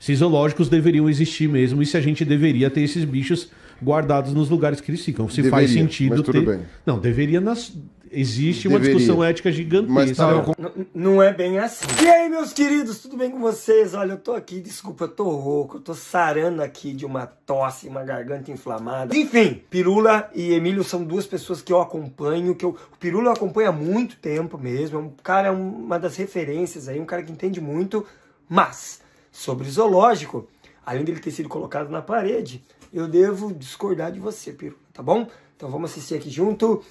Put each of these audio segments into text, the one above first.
se zoológicos deveriam existir mesmo e se a gente deveria ter esses bichos guardados nos lugares que eles ficam. Se faz sentido mas tudo ter... bem. Não, deveria nas... Existe uma discussão ética gigantesca. Mas tá, não é bem assim. E aí, meus queridos, tudo bem com vocês? Olha, eu tô aqui, desculpa, eu tô rouco, eu tô sarando aqui de uma tosse, uma garganta inflamada. Enfim, Pirula e Emílio são duas pessoas que eu acompanho, o Pirula eu acompanho há muito tempo mesmo, é um cara, uma das referências aí, um cara que entende muito, mas sobre zoológico, além dele ter sido colocado na parede, eu devo discordar de você, Pirula, tá bom? Então vamos assistir aqui junto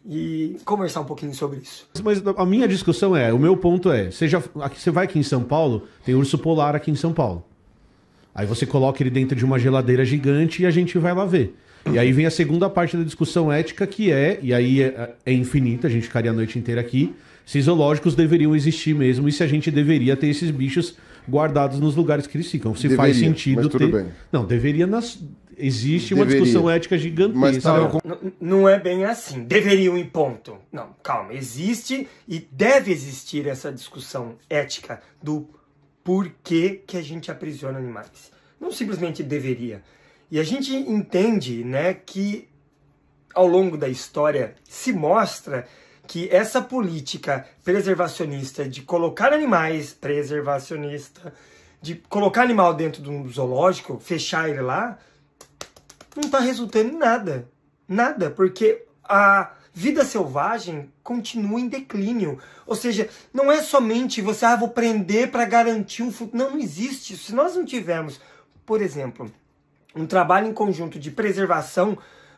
e conversar um pouquinho sobre isso. Mas a minha discussão o meu ponto é, você vai aqui em São Paulo, tem urso polar aqui em São Paulo. Aí você coloca ele dentro de uma geladeira gigante e a gente vai lá ver. E aí vem a segunda parte da discussão ética, que e aí é infinita, a gente ficaria a noite inteira aqui, se zoológicos deveriam existir mesmo e se a gente deveria ter esses bichos guardados nos lugares que eles ficam. Se faz sentido mas tudo ter... bem. Não, deveria nas... Existe uma discussão ética gigantesca. Mas tá, não é bem assim. Deveriam em ponto. Não, calma. Existe e deve existir essa discussão ética do porquê que a gente aprisiona animais. Não simplesmente deveria. E a gente entende, né, que ao longo da história se mostra que essa política preservacionista de colocar animais, de colocar animal dentro de um zoológico, fechar ele lá, não está resultando em nada. Nada, porque a vida selvagem continua em declínio. Ou seja, não é somente você, vou prender para garantir um futuro. Não, não existe isso. Se nós não tivermos, por exemplo, um trabalho em conjunto de preservação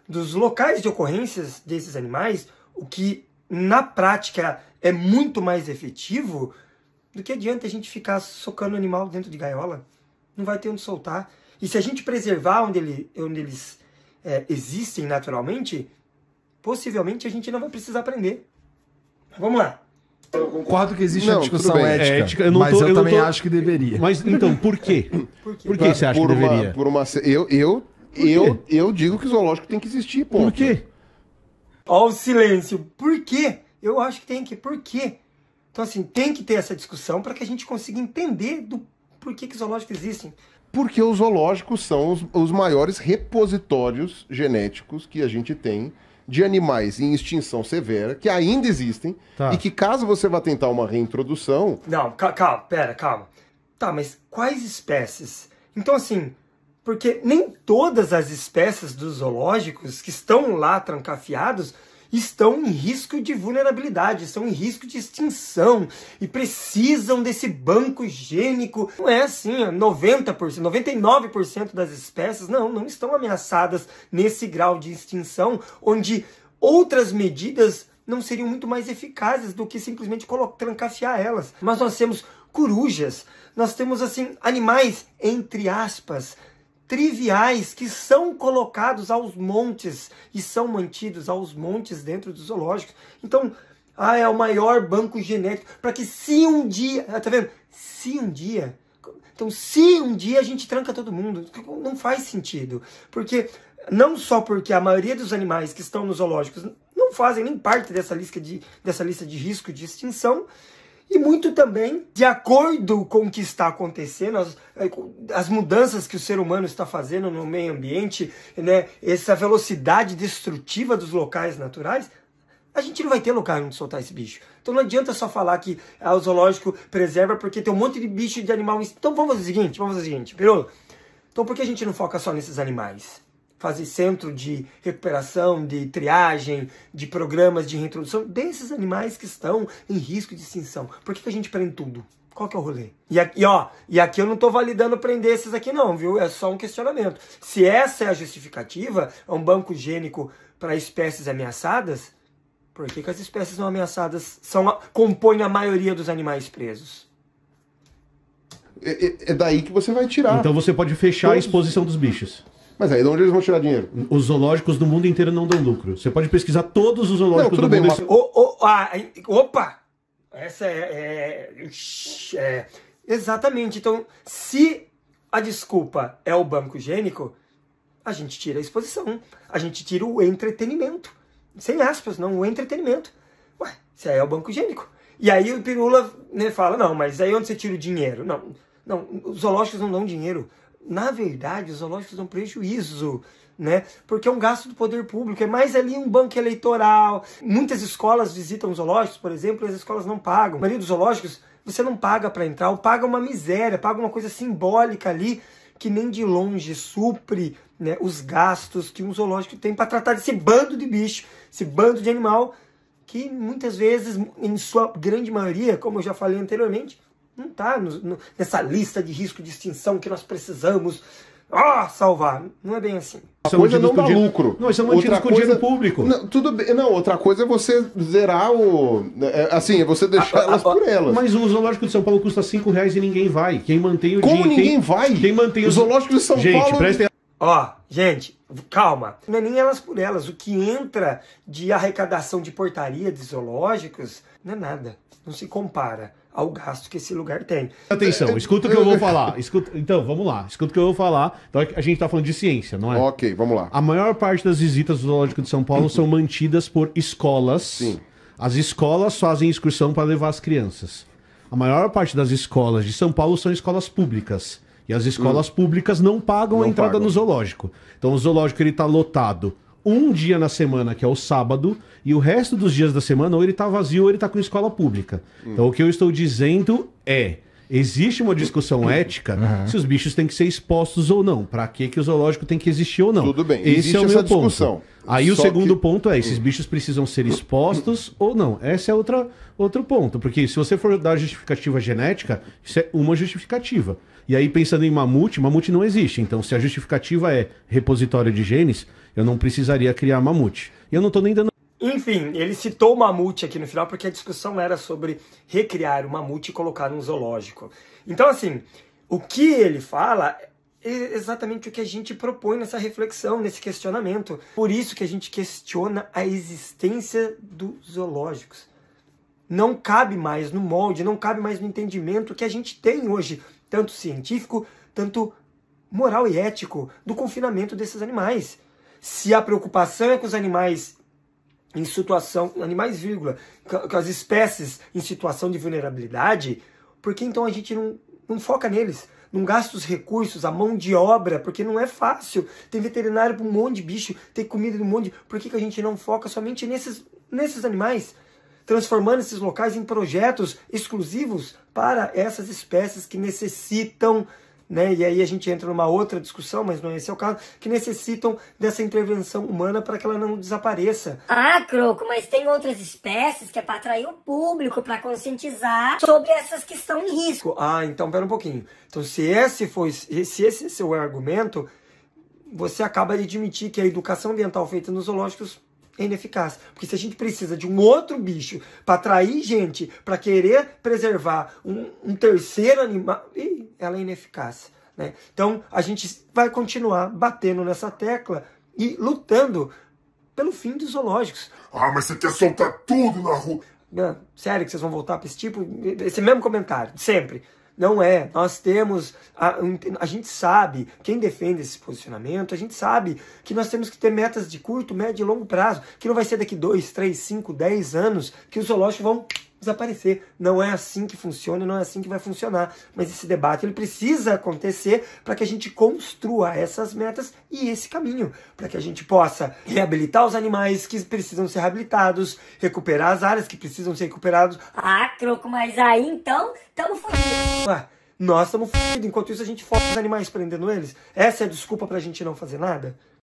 dos locais de ocorrências desses animais, o que na prática é muito mais efetivo, do que adianta a gente ficar socando o animal dentro de gaiola. Não vai ter onde soltar. E se a gente preservar onde eles existem naturalmente, possivelmente a gente não vai precisar prender. Vamos lá. Eu concordo que existe uma discussão ética, mas eu também acho que deveria. Mas então, por quê? Por que você acha que deveria? Eu digo que o zoológico tem que existir, ponto. Por quê? Ó o silêncio. Por quê? Eu acho que tem que. Por quê? Então, assim, tem que ter essa discussão para que a gente consiga entender do porquê que zoológicos existem. Porque os zoológicos são os maiores repositórios genéticos que a gente tem de animais em extinção severa, que ainda existem, e que caso você vá tentar uma reintrodução... Não, calma. Tá, mas quais espécies? Então, assim, porque nem todas as espécies dos zoológicos que estão lá trancafiados estão em risco de vulnerabilidade, estão em risco de extinção e precisam desse banco gênico. Não é assim, 90%, 99% das espécies não estão ameaçadas nesse grau de extinção, onde outras medidas não seriam muito mais eficazes do que simplesmente trancafiar elas. Mas nós temos corujas, nós temos assim animais, entre aspas, triviais, que são colocados aos montes e são mantidos aos montes dentro dos zoológicos. Então, é o maior banco genético, para que se um dia, tá vendo? Se um dia a gente tranca todo mundo, não faz sentido. Porque, não só porque a maioria dos animais que estão nos zoológicos não fazem nem parte dessa lista de risco de extinção, e muito também, de acordo com o que está acontecendo, as mudanças que o ser humano está fazendo no meio ambiente, né, essa velocidade destrutiva dos locais naturais, a gente não vai ter lugar onde soltar esse bicho. Então não adianta só falar que o zoológico preserva porque tem um monte de bicho de animal. Então vamos fazer o seguinte, Pirula. Então por que a gente não foca só nesses animais? Fazer centro de recuperação, de triagem, de programas de reintrodução desses animais que estão em risco de extinção. Por que a gente prende tudo? Qual que é o rolê? E aqui eu não estou validando prender esses aqui não, viu? É só um questionamento. Se essa é a justificativa, é um banco gênico para espécies ameaçadas, por que as espécies não ameaçadas compõem a maioria dos animais presos? É daí que você vai tirar. Então você pode fechar a exposição dos bichos. Mas aí de onde eles vão tirar dinheiro? Os zoológicos do mundo inteiro não dão lucro. Você pode pesquisar todos os zoológicos do mundo. Opa! Essa exatamente. Então, se a desculpa é o banco gênico, a gente tira a exposição. A gente tira o entretenimento. Sem aspas, não, o entretenimento. Isso aí é o banco gênico. E aí o Pirula, né, fala, não, mas aí onde você tira o dinheiro? Não, os zoológicos não dão dinheiro. Na verdade, os zoológicos dão prejuízo, né? Porque é um gasto do poder público, é mais ali um banco eleitoral. Muitas escolas visitam zoológicos, por exemplo, e as escolas não pagam. A maioria dos zoológicos, você não paga para entrar, ou paga uma miséria, paga uma coisa simbólica ali, que nem de longe supre, né, os gastos que um zoológico tem para tratar desse bando de bicho, esse bando de animal, que muitas vezes, em sua grande maioria, como eu já falei anteriormente, não está nessa lista de risco de extinção que nós precisamos salvar. Não é bem assim. A coisa não dá lucro. Não, isso é mantido com dinheiro público. Não, tudo bem. Não, outra coisa é você zerar o... Assim, é você deixar elas por elas. Mas o zoológico de São Paulo custa R$5 e ninguém vai. Quem mantém o dinheiro... Como ninguém vai? Quem mantém o zoológico de São Paulo... Gente, prestem... Gente, calma. Não é nem elas por elas. O que entra de arrecadação de portaria de zoológicos não é nada. Não se compara ao gasto que esse lugar tem. Atenção, escuta o que eu vou falar. Então, vamos lá. Escuta o que eu vou falar. Então, a gente tá falando de ciência, não é? Ok, vamos lá. A maior parte das visitas do Zoológico de São Paulo são mantidas por escolas. Sim. As escolas fazem excursão para levar as crianças. A maior parte das escolas de São Paulo são escolas públicas. E as escolas públicas não pagam a entrada no zoológico. Então, o zoológico ele tá lotado um dia na semana, que é o sábado, e o resto dos dias da semana, ou ele tá vazio ou ele tá com escola pública. Então, o que eu estou dizendo é... Existe uma discussão ética se os bichos têm que ser expostos ou não. Para que o zoológico tem que existir ou não. Tudo bem. Esse é o meu ponto. Aí o segundo ponto é, esses que... bichos precisam ser expostos ou não. Esse é outro ponto. Porque se você for dar justificativa genética, isso é uma justificativa. E aí pensando em mamute não existe. Então se a justificativa é repositório de genes, eu não precisaria criar mamute. E eu não estou nem dando... Enfim, ele citou o mamute aqui no final porque a discussão era sobre recriar o mamute e colocar num zoológico. Então, assim, o que ele fala é exatamente o que a gente propõe nessa reflexão, nesse questionamento. Por isso que a gente questiona a existência dos zoológicos. Não cabe mais no molde, não cabe mais no entendimento que a gente tem hoje, tanto científico, tanto moral e ético, do confinamento desses animais. Se a preocupação é com os animais em situação, animais, vírgula, com as espécies em situação de vulnerabilidade, por que então a gente não foca neles? Não gasta os recursos, a mão de obra, porque não é fácil. Tem veterinário para um monte de bicho, tem comida de um monte de... Por que a gente não foca somente nesses animais? Transformando esses locais em projetos exclusivos para essas espécies que necessitam... Né? E aí a gente entra numa outra discussão, mas não é esse o caso, que necessitam dessa intervenção humana para que ela não desapareça. Croco, mas tem outras espécies que é para atrair o público, para conscientizar sobre essas que estão em risco. Então pera um pouquinho. Então se esse é seu argumento, você acaba de admitir que a educação ambiental feita nos zoológicos é ineficaz. Porque se a gente precisa de um outro bicho para atrair gente, para querer preservar um terceiro animal, ela é ineficaz. Né? Então a gente vai continuar batendo nessa tecla e lutando pelo fim dos zoológicos. Mas você quer soltar tudo na rua? Sério que vocês vão voltar para esse mesmo comentário, sempre. Não é. Nós temos... A gente sabe, quem defende esse posicionamento, a gente sabe que nós temos que ter metas de curto, médio e longo prazo, que não vai ser daqui 2, 3, 5, 10 anos que os zoológicos vão desaparecer. Não é assim que funciona, não é assim que vai funcionar. Mas esse debate ele precisa acontecer para que a gente construa essas metas e esse caminho, para que a gente possa reabilitar os animais que precisam ser reabilitados, recuperar as áreas que precisam ser recuperadas. Croco, mas aí então estamos fodidos. Nós estamos fodidos. Enquanto isso a gente foca os animais prendendo eles. Essa é a desculpa para a gente não fazer nada?